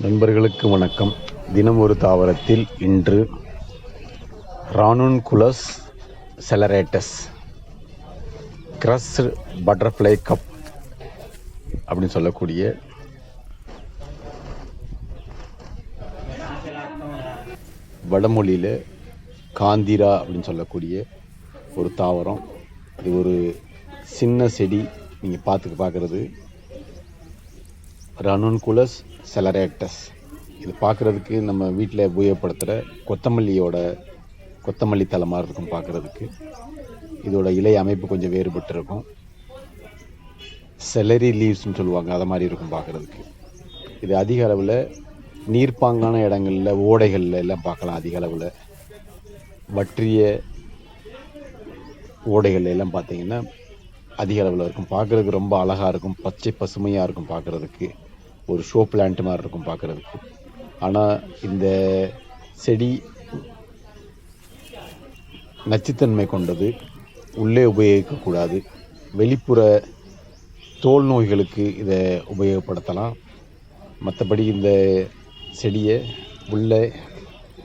நண்பர்களுக்கு வணக்கம். தினம் ஒரு தாவரத்தில் இன்று ரானுன்குலஸ் செலரேட்டஸ் கிரஸ்ட் பட்டர்ஃப்ளை கப் அப்படின்னு சொல்லக்கூடிய வடமொழியில் காந்திரா அப்படின்னு சொல்லக்கூடிய ஒரு தாவரம். இது ஒரு சின்ன செடி. நீங்கள் பார்க்குறது ரானுன்குலஸ் செலரேட்டஸ். இது பார்க்குறதுக்கு நம்ம வீட்டில் உபயோகப்படுத்துகிற கொத்தமல்லி தலை மாதிரி இருக்கும் பார்க்குறதுக்கு. இதோட இலை அமைப்பு கொஞ்சம் வேறுபட்டு இருக்கும். செலரி லீவ்ஸ்னு சொல்லுவாங்க, அதை மாதிரி இருக்கும் பார்க்குறதுக்கு. இது அதிக அளவில் நீர்ப்பாங்கான இடங்களில், ஓடைகளில் எல்லாம் பார்க்கலாம். அதிக அளவில் வற்றிய ஓடைகள் எல்லாம் பார்த்திங்கன்னா அதிக அளவில் இருக்கும். பார்க்குறதுக்கு ரொம்ப அழகாக இருக்கும், பச்சை பசுமையாக இருக்கும் பார்க்குறதுக்கு. ஒரு ஷோ பிளான்ட் மாதிரி இருக்கும் பார்க்குறதுக்கு. ஆனால் இந்த செடி நச்சுத்தன்மை கொண்டது, உள்ளே உபயோகிக்கக்கூடாது. வெளிப்புற தோல் நோய்களுக்கு இதை உபயோகப்படுத்தலாம். மற்றபடி இந்த செடியை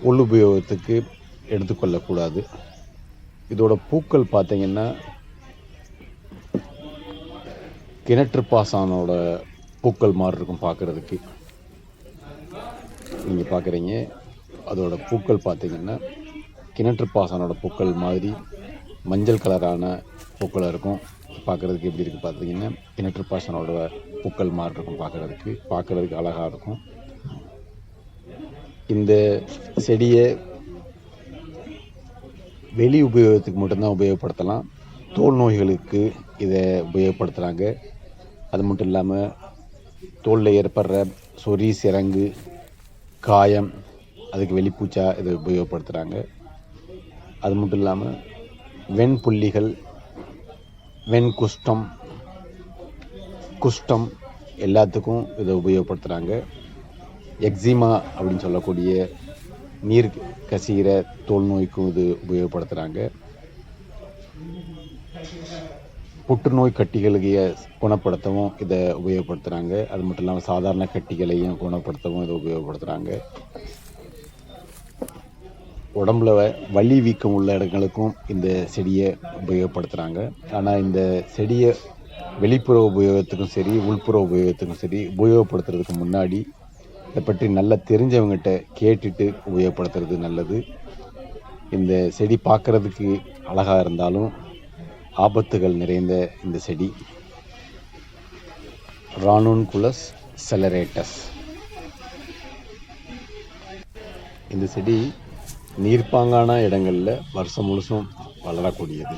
உள் உபயோகத்துக்கு எடுத்துக்கொள்ளக்கூடாது. இதோட பூக்கள் பார்த்திங்கன்னா கிணற்று பாசானோட பூக்கள் மாதிரி இருக்கும் பார்க்குறதுக்கு. நீங்கள் பார்க்குறீங்க, அதோட பூக்கள் பார்த்திங்கன்னா கிணற்று பாசானோட பூக்கள் மாதிரி மஞ்சள் கலரான பூக்களாக இருக்கும் பார்க்குறதுக்கு. எப்படி இருக்குது பார்த்திங்கன்னா கிணற்று பாசானோட பூக்கள் மாதிரி இருக்கும் பார்க்குறதுக்கு அழகாக இருக்கும். இந்த செடியை வெளி உபயோகத்துக்கு மட்டும்தான் உபயோகப்படுத்தலாம். தோல் நோய்களுக்கு இதை உபயோகப்படுத்துகிறாங்க. அது மட்டும் இல்லாமல் தோலில் ஏற்படுற சொறி, சிரங்கு, காயம், அதுக்கு வெளிப்பூச்சா இதை உபயோகப்படுத்துகிறாங்க. அது மட்டும் இல்லாமல் வெண்புள்ளிகள், குஷ்டம் எல்லாத்துக்கும் இதை உபயோகப்படுத்துகிறாங்க. எக்ஸிமா அப்படின்னு சொல்லக்கூடிய நீர் கசிகிற தோல் நோய்க்கும் இது உபயோகப்படுத்துகிறாங்க. புற்றுநோய் கட்டிகளுக்கு குணப்படுத்தவும் இதை உபயோகப்படுத்துகிறாங்க. அது மட்டும் இல்லாமல் சாதாரண கட்டிகளையும் குணப்படுத்தவும் இதை உபயோகப்படுத்துகிறாங்க. உடம்புல வலி வீக்கம் உள்ள இடங்களுக்கும் இந்த செடியை உபயோகப்படுத்துகிறாங்க. ஆனால் இந்த செடியை வெளிப்புற உபயோகத்துக்கும் சரி, உள்புற உபயோகத்துக்கும் சரி உபயோகப்படுத்துறதுக்கு முன்னாடி இதை பற்றி நல்லா தெரிஞ்சவங்ககிட்ட கேட்டுட்டு உபயோகப்படுத்துறது நல்லது. இந்த செடி பார்க்குறதுக்கு அழகாக இருந்தாலும் ஆபத்துகள் நிறைந்த இந்த செடி ரானுன்குலஸ் செலரேட்டஸ். இந்த செடி நீர்ப்பாங்கான இடங்களில் வருஷம் முழுசும் வளரக்கூடியது.